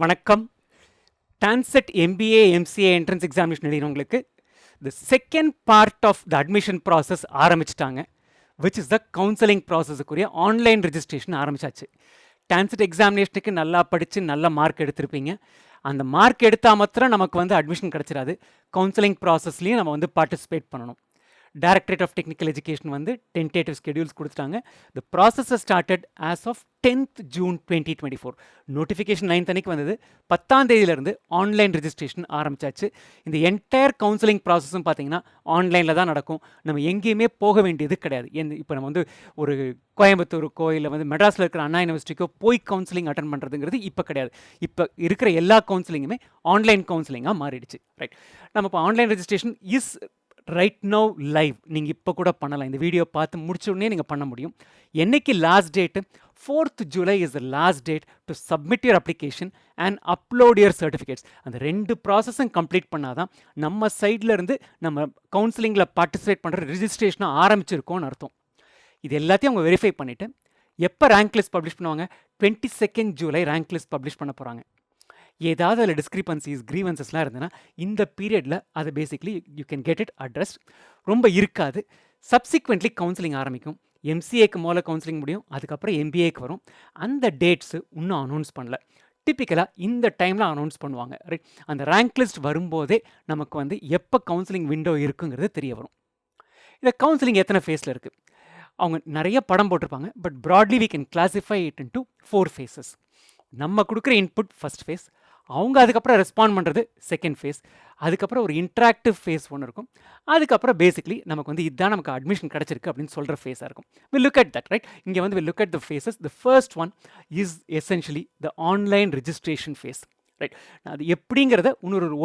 வணக்கம். TANCET MBA MCA entrance examination எழுதினவங்களுக்கு the second part of the admission process ஆரம்பிச்சிட்டாங்க. Which is the counselling ப்ராசஸுக்குரிய online registration ஆரம்பிச்சாச்சு. TANCET எக்ஸாமினேஷனுக்கு நல்லா படித்து நல்ல மார்க் எடுத்திருப்பீங்க. அந்த மார்க் எடுத்தால் மாத்திரம் நமக்கு வந்து அட்மிஷன் கிடச்சிடாது. கவுன்சிலிங் ப்ராசஸ்லேயும் நம்ம வந்து பார்ட்டிசிபேட் பண்ணணும். டைரக்டரேட் ஆஃப் டெக்னிக்கல் எஜுகேஷன் வந்து டென்டேட்டிவ் ஸ்கெடியூல்ஸ் கொடுத்துட்டாங்க. The process started as of 10th June 2024. Notification 9th அன்னைக்கு வந்தது. 10ஆம் தேதியிலிருந்து ஆன்லைன் ரெஜிஸ்ட்ரேஷன் ஆரம்பிச்சாச்சு. இந்த என்டையர் கவுன்சிலிங் ப்ராசஸும் பார்த்தீங்கன்னா ஆன்லைனில் தான் நடக்கும். நம்ம எங்கேயுமே போக வேண்டியது கிடையாது. இப்போ நம்ம வந்து ஒரு கோயம்புத்தூருக்கோ இல்லை வந்து மெட்ராஸில் இருக்கிற அண்ணா யூனிவர்சிட்டிக்கோ போய் கவுன்சிலிங் அட்டன் பண்ணுறதுங்கிறது இப்போ கிடையாது. இப்போ இருக்கிற எல்லா கவுன்சிலிங்குமே ஆன்லைன் கவுன்சிலிங்காக மாறிடுச்சு. ரைட், நம்ம இப்போ online registration is right now live. நீங்கள் இப்போ கூட பண்ணலாம். இந்த வீடியோ பார்த்து முடிச்ச உடனே நீங்கள் பண்ண முடியும். என்னைக்கு last date? 4th July is the last date to submit your application and upload your certificates. அந்த 2 ப்ராசஸும் கம்ப்ளீட் பண்ணாதான் நம்ம சைடில் இருந்து நம்ம கவுன்சிலிங்கில் பார்ட்டிசிபேட் பண்ணுற ரெஜிஸ்ட்ரேஷனை ஆரம்பிச்சிருக்கோன்னு அர்த்தம். இது எல்லாத்தையும் அவங்க வெரிஃபை பண்ணிவிட்டு எப்போ ரேங்க் லிஸ்ட் பப்ளிஷ் பண்ணுவாங்க? 22nd July rank list publish பண்ண போகிறாங்க. ஏதாவது அதில் டிஸ்கிரிபன்சிஸ் கிரீவன்சஸ்லாம் இருந்ததுன்னா இந்த பீரியடில் அதை basically you can get it address. ரொம்ப இருக்காது. சப்சிக்வெண்ட்லி கவுன்சிலிங் ஆரம்பிக்கும். எம்சிஏக்கு முதல்ல கவுன்சிலிங் முடியும், அதுக்கப்புறம் எம்பிஏக்கு வரும். அந்த டேட்ஸு இன்னும் அனௌன்ஸ் பண்ணல. டிப்பிக்கலாக இந்த டைமில் அனௌன்ஸ் பண்ணுவாங்க. ரைட், அந்த ரேங்க் லிஸ்ட் வரும்போதே நமக்கு வந்து எப்போ கவுன்சிலிங் விண்டோ இருக்குங்கிறது தெரிய வரும். இந்த கவுன்சிலிங் எத்தனை ஃபேஸில் இருக்குது? அவங்க நிறைய படம் போட்டிருப்பாங்க. But broadly we can classify it into 4 phases. நம்ம கொடுக்குற இன்புட் ஃபர்ஸ்ட் ஃபேஸ், அவங்க அதுக்கப்புறம் ரெஸ்பாண்ட் பண்ணுறது செகண்ட் ஃபேஸ், அதுக்கப்புறம் ஒரு இன்ட்ராக்டிவ் ஃபேஸ் ஒன்று இருக்கும், அதுக்கப்புறம் பேசிக்லி நமக்கு வந்து இதுதான் நமக்கு அட்மிஷன் கிடச்சிருக்கு அப்படின்னு சொல்கிற ஃபேஸாக இருக்கும். Will look at that. Right, இங்கே வந்து will look at the phases. The first one is essentially the online registration phase. Right, அது எப்படிங்கிறத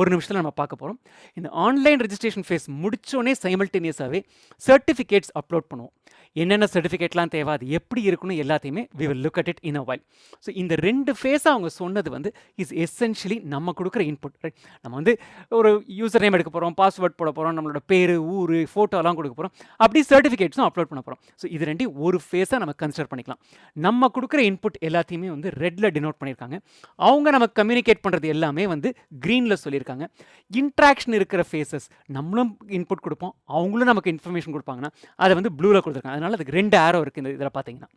ஒரு நிமிஷத்தில் நம்ம பார்க்க போகிறோம். இந்த ஆன்லைன் ரெஜிஸ்ட்ரேஷன் ஃபேஸ் முடித்தோடனே சைமல்டேனியஸாகவே சர்டிஃபிகேட்ஸ் அப்லோட் பண்ணுவோம். என்னென்ன சர்டிஃபிகேட்லாம் தேவை, அது எப்படி இருக்கணும் எல்லாத்தையுமே we will look at it in a while. So இந்த 2 ஃபேஸாக அவங்க சொன்னது வந்து இஸ் எசென்ஷியலி நம்ம கொடுக்குற இன்புட். ரைட், நம்ம வந்து ஒரு யூசர் நேம் எடுக்க போகிறோம், பாஸ்வேர்ட் போட போகிறோம், நம்மளோட பேர், ஊர், ஃபோட்டோலாம் கொடுக்க போகிறோம், அப்படி சர்டிஃபிகேட்ஸும் அப்லோட் பண்ண போகிறோம். ஸோ இது 2 ஒரு ஃபேஸாக நம்ம கன்சிடர் பண்ணிக்கலாம். நம்ம கொடுக்குற இன்புட் எல்லாத்தையுமே வந்து ரெட்டில் டினோட் பண்ணியிருக்காங்க. அவங்க நமக்கு கம்யூனிகேட் பண்ணுறது எல்லாமே வந்து க்ரீனில் சொல்லியிருக்காங்க. இன்ட்ராக்ஷன் இருக்கிற ஃபேஸஸ் நம்மளும் இன்புட் கொடுப்போம், அவங்களும் நமக்கு இன்ஃபர்மேஷன் கொடுப்பாங்கன்னா அதை வந்து ப்ளூவில் கொடுத்துருக்காங்க. அதனால் அதுக்கு 2 ஆரோ இருக்குது இந்த இதில் பார்த்தீங்கன்னா.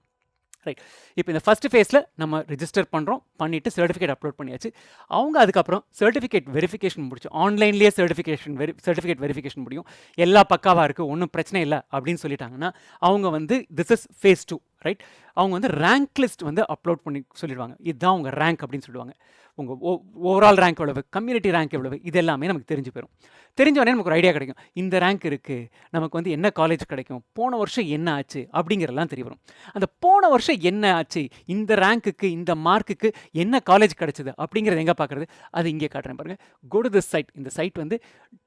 ரைட், இப்போ இந்த ஃபஸ்ட் ஃபேஸில் நம்ம ரிஜிஸ்டர் பண்ணுறோம், பண்ணிவிட்டு சர்டிஃபிகேட் அப்லோட் பண்ணியாச்சு. அவங்க அதுக்கப்புறம் சர்டிஃபிகேட் வெரிஃபிகேஷன் முடிச்சு ஆன்லைன்லேயே சர்டிஃபிகேட் வெரிஃபிகேஷன் முடியும், எல்லா பக்காவாக இருக்குது, ஒன்றும் பிரச்சனை இல்லை அப்படின்னு சொல்லிட்டாங்கன்னா அவங்க வந்து திஸ் இஸ் ஃபேஸ் 2. ரைட், அவங்க வந்து ரேங்க் லிஸ்ட் வந்து அப்லோட் பண்ணி சொல்லிடுவாங்க. இதுதான் உங்கள் ரேங்க் அப்படின்னு சொல்லுவாங்க. உங்கள் ஓவரால் ரேங்க் எவ்வளவு, கம்யூனிட்டி ரேங்க் எவ்வளவு, இது எல்லாமே நமக்கு தெரிஞ்சு போயிடும். தெரிஞ்சவொடனே நமக்கு ஒரு ஐடியா கிடைக்கும். இந்த ரேங்க் இருக்குது, நமக்கு வந்து என்ன காலேஜ் கிடைக்கும், போன வருஷம் என்ன ஆச்சு அப்படிங்கிறதெல்லாம் தெரிய வரும். அந்த போன வருஷம் என்ன ஆச்சு, இந்த ரேங்க்குக்கு இந்த மார்க்குக்கு என்ன காலேஜ் கிடைச்சது அப்படிங்கிறது எங்கே பார்க்குறது? அது இங்கே காட்டுறேன் பாருங்கள். Go to this site. இந்த சைட் வந்து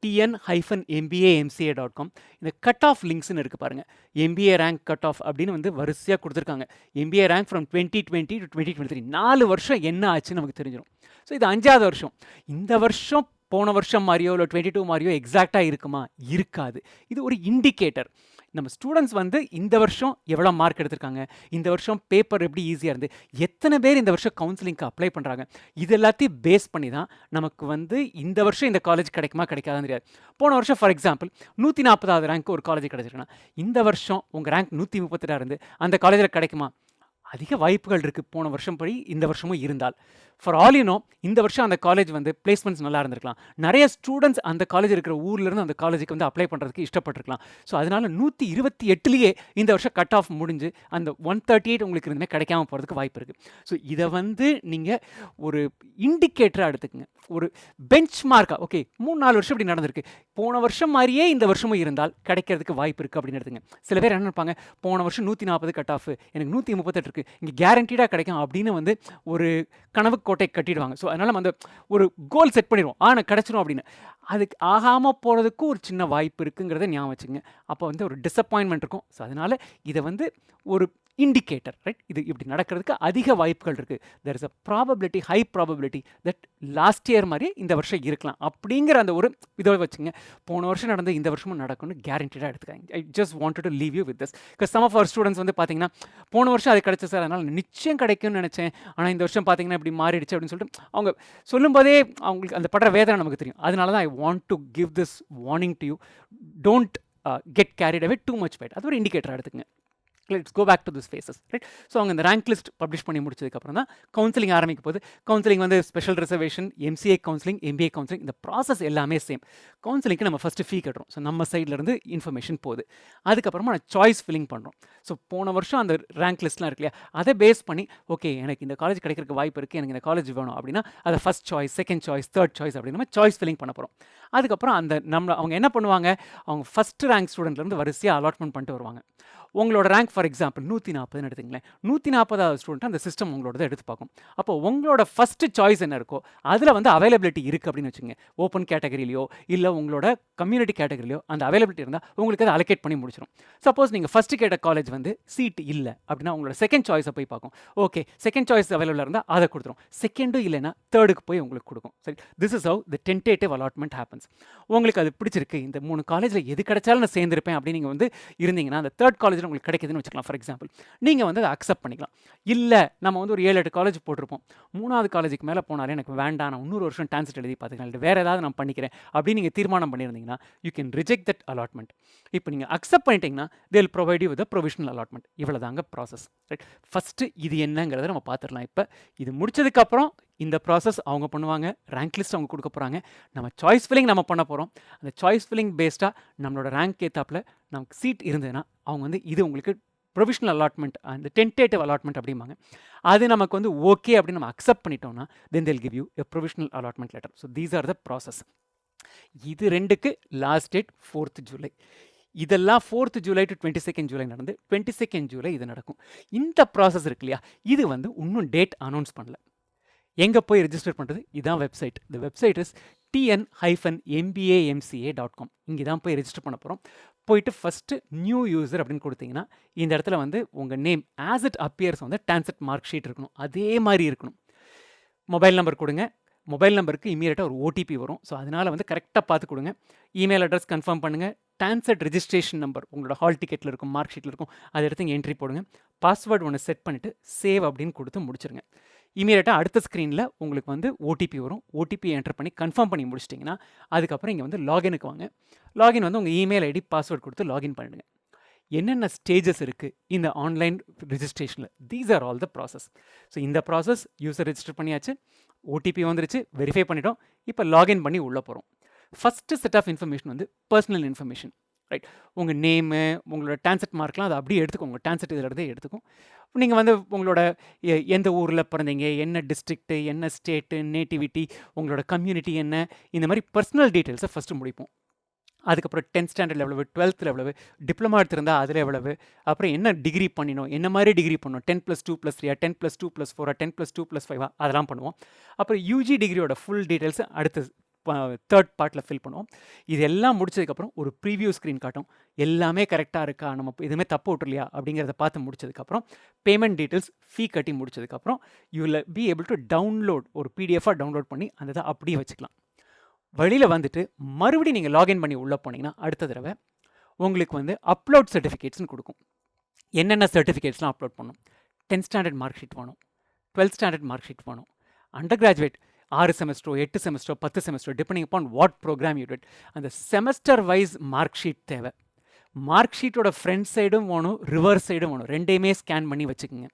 tn-mbamca.com. இந்த கட் ஆஃப் லிங்க்ஸ்னு இருக்குது பாருங்கள். எம்பிஏ ரேங்க் கட் ஆஃப் அப்படின்னு வந்து வரிசையாக கொடுத்துருக்காங்க. எம்பிஏ ரேங்க் ஃப்ரம் 2020 to 2023 4 வருஷம் என்ன ஆச்சுன்னு நமக்கு தெரிஞ்சிடும். ஸோ இது 5ஆவது வருஷம். இந்த வருஷம் போன வருஷம் மாதிரியோ இல்லை 22 மாதிரியோ எக்ஸாக்டாக இருக்குமா? இருக்காது. இது ஒரு இண்டிகேட்டர். நம்ம ஸ்டூடெண்ட்ஸ் வந்து இந்த வருஷம் எவ்வளோ மார்க் எடுத்திருக்காங்க, இந்த வருஷம் பேப்பர் எப்படி ஈஸியாக இருந்து, எத்தனை பேர் இந்த வருஷம் கவுன்சிலிங்க்கு அப்ளை பண்ணுறாங்க, இது எல்லாத்தையும் பேஸ் பண்ணி தான் நமக்கு வந்து இந்த வருஷம் இந்த காலேஜ் கிடைக்குமா கிடைக்காதான்னு தெரியாது. போன வருஷம் ஃபார் எக்ஸாம்பிள் 140வது ரேங்க் ஒரு காலேஜ் கிடைச்சிருக்குன்னா இந்த வருஷம் உங்கள் ரேங்க் 138 இருந்து அந்த காலேஜில் கிடைக்குமா? அதிக வாய்ப்புகள் இருக்குது போன வருஷம் படி இந்த வருஷமும் இருந்தால். ஃபார் ஆல் யூ நோ, இந்த வருஷம் அந்த காலேஜ் வந்து பிளேஸ்மெண்ட்ஸ் நல்லா இருந்திருக்கலாம். நிறைய ஸ்டூடெண்ட்ஸ் அந்த காலேஜ் இருக்கிற ஊர்லேருந்து அந்த காலேஜுக்கு வந்து அப்ளை பண்ணுறதுக்கு இஷ்டப்பட்டிருக்கலாம். ஸோ அதனால் 128லேயே இந்த வருஷம் கட் ஆஃப் முடிஞ்சு அந்த 138 உங்களுக்கு இருந்துமே கிடைக்காம போகிறதுக்கு வாய்ப்பு இருக்குது. ஸோ இதை வந்து நீங்கள் ஒரு இண்டிகேட்டராக எடுத்துக்கங்க, ஒரு பெஞ்ச் மார்க்காக. ஓகே, 3-4 வருஷம் இப்படி நடந்திருக்கு, போன வருஷம் மாதிரியே இந்த வருஷமும் இருந்தால் கிடைக்கிறதுக்கு வாய்ப்பு இருக்குது அப்படின்னு எடுத்துங்க. சில பேர் என்ன நினைப்பாங்க, போன வருஷம் 140 கட் ஆஃப், எனக்கு 138 இருக்குது, இங்கே கேரண்டீடாக கிடைக்கும் அப்படின்னு வந்து ஒரு கனவு கோட்டை கட்டிடுவாங்க. ஸோ அதனால் நம்ம அந்த ஒரு கோல் செட் பண்ணிடுவோம், ஆனால் கிடச்சிரும் அப்படின்னு. அதுக்கு ஆகாமல் போகிறதுக்கு ஒரு சின்ன வாய்ப்பு இருக்குங்கிறத ஞாபகம் வச்சுங்க. அப்போ வந்து ஒரு டிசப்பாயின்மெண்ட் இருக்கும். ஸோ அதனால் இதை வந்து ஒரு இண்டிகேட்டர், ரைட்? இது இப்படி நடக்கிறதுக்கு அதிக வாய்ப்புகள் இருக்குது. There is a probability, high probability that last year மாதிரி இந்த வருஷம் இருக்கலாம் அப்படிங்கிற அந்த ஒரு இதை வச்சுங்க. போன வருஷம் நடந்த இந்த வருஷமும் நடக்கும்னு கேரண்டடாக எடுத்துக்காங்க. I just wanted to leave you with this. Because some of our students வந்து பார்த்தீங்கன்னா போன வருஷம் அது கிடச்சி சார், அதனால் நிச்சயம் கிடைக்கும்னு நினச்சேன், ஆனால் இந்த வருஷம் பார்த்தீங்கன்னா இப்படி மாறிடுச்சு அப்படின்னு சொல்லிட்டு அவங்க சொல்லும்போதே அவங்களுக்கு அந்த படுற வேதனை நமக்கு தெரியும். அதனால தான் I want to give this warning to you. Don't get carried away too much weight. அது ஒரு இண்டிகேட்டர் எடுத்துங்க. Let's go back to this phases, right? So அவங்க இந்த ரேங்க் லிஸ்ட் பப்ளிஷ் பண்ணி முடிச்சதுக்கப்புறம் தான் கவுன்சிலிங் ஆரம்பிக்க போகுது. கவுன்சிலிங் வந்து special reservation, MCA counselling, MBA counselling, இந்த ப்ராசஸ் எல்லாமே சேம். கவுன்சிலிங்க்கு நம்ம ஃபஸ்ட்டு ஃபீ கட்டுறோம். ஸோ நம்ம சைட்லேருந்து இன்ஃபர்மேஷன் போகுது. அதுக்கப்புறமா நான் சாய்ஸ் ஃபில்லிங் பண்ணுறோம். ஸோ போன வருஷம் அந்த ரேங்க் லிஸ்ட்லாம் இருக்கு இல்லையா, அதை பேஸ் பண்ணி ஓகே எனக்கு இந்த காலேஜ் கிடைக்கிறதுக்கு வாய்ப்பு இருக்குது, எனக்கு இந்த காலேஜ் வேணும் அப்படின்னா அதை first choice, second choice, third choice அப்படின்னு நம்ம சாய்ஸ் ஃபில்லிங் பண்ண போகிறோம். அதுக்கப்புறம் அந்த அவங்க என்ன பண்ணுவாங்க, அவங்க ஃபஸ்ட்டு ரேங்க் ஸ்டூடெண்ட்லேருந்து வரிசையாக அலாட்மெண்ட் பண்ணிட்டு வருவாங்க. உங்களோட ரேங்க் ஃபார் எக்ஸாம்பிள் 140 எடுத்துங்களேன். 140வது ஸ்டூடெண்ட் அந்த சிஸ்டம் உங்களோட எடுத்து பார்க்கும். அப்போ உங்களோட ஃபஸ்ட்டு சாய்ஸ் என்ன இருக்கோ அதில் வந்து அவைலபிலிட்டி இருக்குது அப்படின்னு வச்சுங்க. ஓப்பன் கேட்டகரியிலையோ இல்லை உங்களோட கம்யூனிட்டி கேட்டகரியிலையோ அந்த அவைலபிலிட்டி இருந்தால் உங்களுக்கு அதை அலோகேட் பண்ணி முடிச்சிடும். சப்போஸ் நீங்கள் ஃபஸ்ட்டு கேட்ட காலேஜ் வந்து சீட் இல்லை அப்படின்னா உங்களோட செகண்ட் சாய்ஸை போய் பார்க்கும். ஓகே செகண்ட் சாய்ஸ் அவைலபிளாக இருந்தால் அதை கொடுத்துரும். செகண்டும் இல்லைன்னா தேர்டுக்கு போய் உங்களுக்கு கொடுக்கும். சரி, this is how the tentative allotment happens. உங்களுக்கு அது பிடிச்சிருக்கு, இந்த 3 காலேஜில் எது கிடைச்சாலும் நான் சேர்ந்துருப்பேன் அப்படின்னு நீங்கள் வந்து இருந்தீங்கன்னா அந்த தேர்ட் காலேஜில் உங்களுக்கு கிடைக்குதுன்னு வச்சுக்கலாம். ஃபார் எக்ஸாம்பிள் நீங்கள் வந்து அதை அக்செப்ட் பண்ணிக்கலாம். இல்லை நம்ம வந்து ஒரு 7-8 காலேஜ் போட்டிருப்போம், 3வது காலேஜுக்கு மேலே போனாலே எனக்கு வேண்டாம், நான் இன்னொரு வருஷம் டான்செட் எழுதி பார்த்துக்கலாம், இல்லை வேறு ஏதாவது நான் பண்ணிக்கிறேன் அப்படின்னு நீங்கள் தீர்மானம் பண்ணியிருந்தீங்கன்னா you can reject that allotment. இப்போ நீங்கள் அக்செப்ட் பண்ணிட்டீங்கன்னா they will provide you with provisional allotment. இவ்வளோ தாங்க ப்ராசஸ், ரைட்? ஃபஸ்ட்டு இது என்னங்கிறத நம்ம பார்த்துடலாம். இப்போ இது முடிச்சதுக்கப்புறம் இந்த ப்ராசஸ் அவங்க பண்ணுவாங்க, ரேங்க் லிஸ்ட் அவங்க கொடுக்க போகிறாங்க, நம்ம சாய்ஸ் ஃபில்லிங் நம்ம பண்ண போகிறோம். அந்த சாய்ஸ் ஃபில்லிங் பேஸ்டாக நம்மளோட ரேங்க் ஏத்தாப்பில் நமக்கு சீட் இருந்ததுன்னா அவங்க வந்து இது உங்களுக்கு ப்ரொவிஷனல் அலாட்மெண்ட், அந்த டென்டேட்டிவ் அலாட்மெண்ட் அப்படிம்பாங்க. அது நமக்கு வந்து ஓகே அப்படின்னு நம்ம அக்செப்ட் பண்ணிட்டோம்னா தென் they'll give you a provisional allotment letter. So these are the process. இது ரெண்டுக்கு லாஸ்ட் டேட் 4th ஜூலை. இதெல்லாம் 4th July to 22nd July நடந்து 22nd ஜூலை இது நடக்கும். இந்த ப்ராசஸ் இருக்கு இல்லையா, இது வந்து இன்னும் டேட் அனௌன்ஸ் பண்ணல. எங்கே போய் ரெஜிஸ்டர் பண்ணுறது? இதுதான் வெப்சைட். இந்த வெப்சைட் இஸ் tn-mbamca.com. இங்கே தான் போய் ரெஜிஸ்டர் பண்ண போகிறோம். போயிட்டு ஃபஸ்ட்டு நியூ யூசர் அப்படின்னு கொடுத்தீங்கன்னா இந்த இடத்துல வந்து உங்கள் நேம் ஆஸ் இட் அப்பியர்ஸ் வந்து டான்செட் மார்க் ஷீட் இருக்கணும், அதே மாதிரி இருக்கணும். மொபைல் நம்பர் கொடுங்க. மொபைல் நம்பருக்கு இமீடியட்டாக ஒரு ஓடிபி வரும். ஸோ அதனால் வந்து கரெக்டாக பார்த்து கொடுங்க. இமெயில் அட்ரஸ் கன்ஃபார்ம் பண்ணுங்கள். டான்செட் ரெஜிஸ்ட்ரேஷன் நம்பர் உங்களோட ஹால் டிக்கெட்டில் இருக்கும், மார்க் ஷீட்டில் இருக்கும், அதை எடுத்து இங்கே என்ட்ரி போடுங்க. பாஸ்வேர்டு ஒன்று செட் பண்ணிவிட்டு சேவ் அப்படின்னு கொடுத்து முடிச்சிருங்க. இமீடியட்டாக அடுத்த ஸ்க்ரீனில் உங்களுக்கு வந்து ஓடிபி வரும். ஓடிபி என்டர் பண்ணி கன்ஃபார்ம் பண்ணி முடிச்சிட்டிங்கன்னா அதுக்கப்புறம் இங்கே வந்து லாகினுக்கு வாங்க. லாகின் வந்து உங்கள் இமெயில் ஐடி பாஸ்வேர்டு கொடுத்து லாகின் பண்ணிடுங்க. என்னென்ன ஸ்டேஜஸ் இருக்குது இந்த ஆன்லைன் ரிஜிஸ்ட்ரேஷனில்? These are all the process. So இந்த ப்ராசஸ் யூசர் ரெஜிஸ்டர் பண்ணியாச்சு, ஓடிபி வந்துருச்சு, வெரிஃபை பண்ணிட்டோம். இப்போ லாகின் பண்ணி உள்ளே போகிறோம். ஃபஸ்ட்டு செட் ஆஃப் இன்ஃபர்மேஷன் வந்து பர்சனல் இன்ஃபர்மேஷன், ரைட்? உங்கள் நேமு, உங்களோட டான்செட் மார்க்லாம் அதை அப்படியே எடுத்துக்கோங்க. டான்செட் இதில் இருந்தே எடுத்துக்கும். நீங்கள் வந்து உங்களோட எந்த ஊரில் பிறந்தீங்க, என்ன டிஸ்ட்ரிக்ட்டு, என்ன ஸ்டேட்டு, நேட்டிவிட்டி, உங்களோட கம்யூனிட்டி என்ன, இந்த மாதிரி பர்சனல் டீட்டெயில்ஸை ஃபஸ்ட்டு முடிப்போம். அதுக்கப்புறம் 10th ஸ்டாண்டர்டில் எவ்வளவு, 12th எவ்வளவு, டிப்ளமா எடுத்திருந்தால் அதில் எவ்வளவு, அப்புறம் என்ன டிகிரி பண்ணினோம், என்ன மாதிரி டிகிரி பண்ணோம், 10+2+3 10+2+4 10+2+5 அதெல்லாம் பண்ணுவோம். அப்புறம் யூஜி டிகிரியோட ஃபுல் டீட்டெயில்ஸ் அடுத்து தேர்ட் பார்ட்டில் ஃபில் பண்ணுவோம். இது எல்லாம் முடிச்சதுக்கப்புறம் ஒரு ப்ரீவியூ ஸ்க்ரீன் காட்டும். எல்லாமே கரெக்டாக இருக்கா, நம்ம எதுவுமே தப்பு விட்டுலையா அப்படிங்கிறத பார்த்து முடிச்சதுக்கப்புறம் பேமெண்ட் டீட்டெயில்ஸ் ஃபீ கட்டி முடிச்சதுக்கப்புறம் you will be able to download, ஒரு பிடிஎஃபாக டவுன்லோட் பண்ணி அந்த இதை அப்படியே வச்சுக்கலாம். வெளியில் வந்துட்டு மறுபடியும் நீங்கள் லாகின் பண்ணி உள்ளே போனீங்கன்னா அடுத்த தடவை உங்களுக்கு வந்து அப்லோட் சர்டிஃபிகேட்ஸ்னு கொடுக்கும். என்னென்ன சர்டிஃபிகேட்ஸ்லாம் அப்லோட் பண்ணணும்? 10th ஸ்டாண்டர்ட் மார்க் ஷீட் வேணும், 12th ஸ்டாண்டர்ட் மார்க் ஷீட் வேணும், அண்டர் கிராஜுவேட் 6 செமஸ்டரோ 8 செமஸ்டரோ 10 செமஸ்டரோ depending upon what program you did, அந்த செமஸ்டர் வைஸ் மார்க் ஷீட் தேவை. மார்க் ஷீட்டோட ஃப்ரண்ட் சைடும் வேணும், ரிவர்ஸ் சைடும் வேணும், ரெண்டையுமே ஸ்கேன் பண்ணி வச்சுக்கோங்க.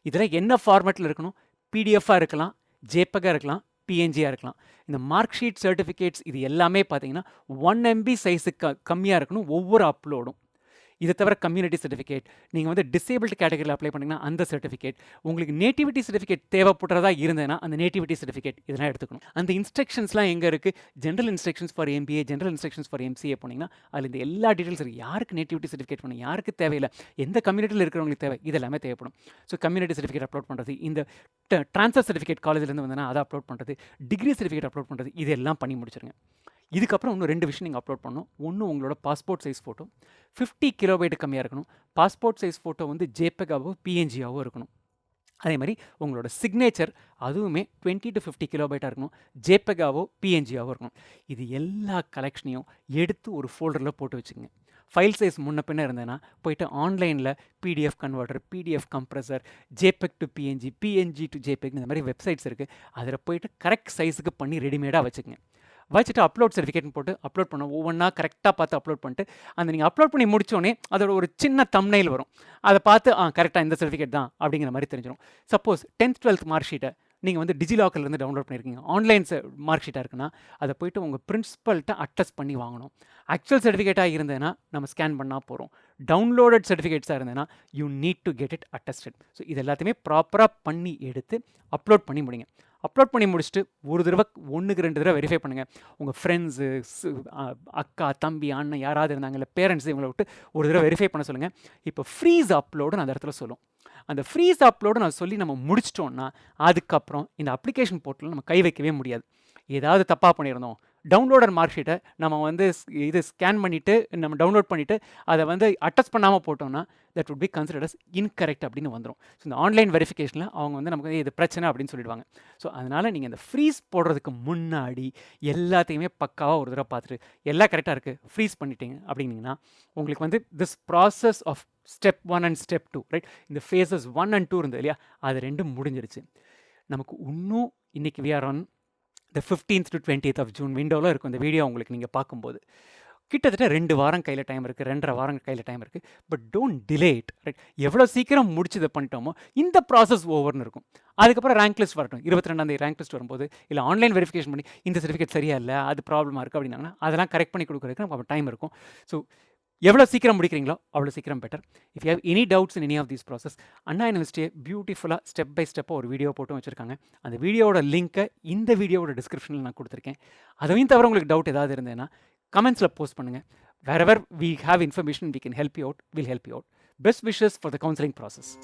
இதில் என்ன ஃபார்மேட்டில் இருக்கணும்? பிடிஎஃபாக இருக்கலாம், ஜேபெக்காக இருக்கலாம், பிஎன்ஜியாக இருக்கலாம். இந்த மார்க் ஷீட் சர்டிஃபிகேட்ஸ் இது எல்லாமே பார்த்தீங்கன்னா 1 MB சைஸுக்கு கம்மியாக இருக்கணும் ஒவ்வொரு அப்லோடும். இதை தவிர கம்யூனிட்டி சர்டிஃபிகேட், நீங்கள் வந்து டிசேபிள்டு கேட்டகரியில் அப்ளை பண்ணிங்கன்னா அந்த சர்டிஃபிகேட், உங்களுக்கு நேட்டிவிட்டி சர்டிஃபிகேட் தேவைப்படுறதா இருந்ததுன்னா அந்த நேட்டிவிட்டி சர்டிஃபிகேட் இதெல்லாம் எடுத்துக்கணும். அந்த இன்ஸ்ட்ரக்ஷன்ஸ்லாம் எங்கே இருக்குது? General instructions for MBA, general instructions for MCA போனீங்கன்னா அதில் இந்த எல்லா டீட்டெயில்ஸ் இருக்குது. யாருக்கு நேட்டிவிட்டி சர்டிஃபிகேட் பண்ணணும், யாருக்கு தேவையில்லை, எந்த கம்யூனிட்டியில் இருக்கிறவங்களுக்கு தேவை, இதெல்லாமே தேவைப்படும். ஸோ கம்யூனிட்டி சர்டிஃபிகேட் அப்லோட் பண்ணுறது, இந்த ட்ரான்ஸ்ஃபர் சர்டிஃபிகேட் காலேஜிலேருந்து வந்தனா அதை அப்லோட் பண்ணுறது, டிகிரி சர்டிஃபிகேட் அப்லோட் பண்ணுறது, இதெல்லாம் பண்ணி முடிச்சிருங்க. இதுக்கப்புறம் இன்னும் 2 விஷயம் நீங்கள் அப்லோட் பண்ணணும். ஒன்று உங்களோட பாஸ்போர்ட் சைஸ் ஃபோட்டோ 50 கிலோபைட் கம்மியாக இருக்கணும். பாஸ்போர்ட் சைஸ் ஃபோட்டோ வந்து ஜேபெக்காவோ பிஎன்ஜியாவோ இருக்கணும். அதே மாதிரி உங்களோட சிக்னேச்சர் அதுவுமே 20 to 50 கிலோபைட்டாக இருக்கணும். ஜேபெக்காவோ பிஎன்ஜியாவோ இருக்கணும். இது எல்லா கலெக்ஷனையும் எடுத்து ஒரு ஃபோல்டரில் போட்டு வச்சுக்கோங்க. ஃபைல் சைஸ் முன்ன பின்ன இருந்ததுன்னா போயிட்டு ஆன்லைனில் PDF converter, PDF compressor, JPEG to PNG, PNG to JPEG இந்த மாதிரி வெப்சைட்ஸ் இருக்குது. அதில் போயிட்டு கரெக்ட் சைஸுக்கு பண்ணி ரெடிமேடாக வச்சுக்கோங்க. வச்சுட்டு அப்லோட் சர்டிஃபிகேட்னு போட்டு அப்லோட் பண்ண ஒவ்வொன்றா கரெக்டாக பார்த்து அப்லோட் பண்ணிட்டு அந்த நீங்கள் அப்லோட் பண்ணி முடித்தோடனே அதோட ஒரு சின்ன தம்ப்நெயில் வரும். அதை பார்த்து கரெக்டாக இந்த சர்டிஃபிகேட் தான் அப்படிங்கிற மாதிரி தெரிஞ்சிடும். சப்போஸ் 10th 12th மார்க் ஷீட்டை நீங்கள் வந்து டிஜிலாக்கர்லேருந்து டவுன்லோட் பண்ணியிருக்கீங்க, ஆன்லைன் மார்க் ஷீட்டாக இருக்குன்னா அதை போய்ட்டு உங்கள் பிரின்சிபல்கிட்ட அட்டஸ்ட் பண்ணி வாங்கணும். ஆக்சுவல் சர்டிஃபிகேட்டாக இருந்ததுன்னா நம்ம ஸ்கேன் பண்ணால் போகிறோம். டவுன்லோடட் சர்டிஃபிகேட்ஸாக இருந்ததுன்னா you need to get it attested. So இது எல்லாத்தையுமே ப்ராப்பராக பண்ணி எடுத்து அப்லோட் பண்ணி முடிங்க. அப்லோட் பண்ணி முடிச்சுட்டு ஒரு தடவை 1க்கு 2 தடவை வெரிஃபை பண்ணுங்கள். உங்கள் ஃப்ரெண்ட்ஸு, அக்கா, தம்பி, அண்ணன் யாராவது இருந்தாங்க இல்லை பேரண்ட்ஸ் இவங்களை விட்டு ஒரு தடவை வெரிஃபை பண்ண சொல்லுங்கள். இப்போ ஃப்ரீஸ் அப்லோடுன்னு அந்த இடத்துல சொல்லும். அந்த ஃப்ரீஸ் அப்லோடு நான் சொல்லி நம்ம முடிச்சிட்டோன்னா அதுக்கப்புறம் இந்த அப்ளிகேஷன் போர்ட்டலில் நம்ம கை வைக்கவே முடியாது. ஏதாவது தப்பாக பண்ணியிருந்தோம், டவுன்லோடர் மார்க் ஷீட்டை நம்ம வந்து இது ஸ்கேன் பண்ணிவிட்டு நம்ம டவுன்லோட் பண்ணிவிட்டு அதை வந்து அட்டஸ்ட் பண்ணாமல் போட்டோம்னா that would be considered as incorrect அப்படின்னு வந்துடும். ஸோ இந்த ஆன்லைன் வெரிஃபிகேஷனில் அவங்க வந்து நமக்கு இது பிரச்சனை அப்படின்னு சொல்லிடுவாங்க. ஸோ அதனால் நீங்கள் இந்த ஃப்ரீஸ் போடுறதுக்கு முன்னாடி எல்லாத்தையுமே பக்காவாக ஒரு தடவை பார்த்துட்டு எல்லாம் கரெக்டாக இருக்குது ஃப்ரீஸ் பண்ணிட்டீங்க அப்படின்னீங்கன்னா உங்களுக்கு வந்து this process of step 1 and step 2 right, இந்த ஃபேஸஸ் 1 and 2 இருந்தது இல்லையா, அது 2 முடிஞ்சிருச்சு. நமக்கு இன்னும் இன்றைக்கி we are on the 15th to 20th of June விண்டோவில் இருக்கும் இந்த வீடியோ உங்களுக்கு நீங்கள் பார்க்கும்போது. கிட்டத்தட்ட 2 வாரம் கையில் டைம் இருக்குது, 2.5 வாரம் கையில் டைம் இருக்குது. But don't delay it right. எவ்வளோ சீக்கிரம் முடிச்சு இதை பண்ணிட்டோமோ இந்த ப்ராசஸ் ஓவர்னு இருக்கும். அதுக்கப்புறம் ரேங்க் லிஸ்ட் வரட்டும். 22ஆம் ரேங்க் லிஸ்ட் வரும்போது இல்லை ஆன்லைன் வெரிஃபிகேஷன் பண்ணி இந்த சர்டிஃபிகேட் சரியா இல்லை, அது ப்ராப்ளமாக இருக்குது அப்படின்னாங்கன்னா அதெல்லாம் கரெக்ட் பண்ணி கொடுக்குறதுக்கு நமக்கு டைம் இருக்கும். ஸோ எவ்வளோ சீக்கிரம் முடிக்கிறீங்களோ அவ்வளோ சீக்கிரம் better. If you have any doubts in any of these process, Anna யூனிவர்சிட்டியை பியூட்டிஃபுல்லாக ஸ்டெப் பை ஸ்டெப்பாக ஒரு வீடியோ போட்டு வச்சுருக்காங்க. அந்த வீடியோவோட லிங்க்கை இந்த வீடியோவோட டிஸ்கிரிப்ஷனில் நான் கொடுத்துருக்கேன். அதையும் தவிர உங்களுக்கு டவுட் ஏதாவது இருந்ததுன்னா கமெண்ட்ஸில் போஸ்ட் பண்ணுங்கள். wherever we have information we can help you out, we'll help you out. Best wishes for the counseling process.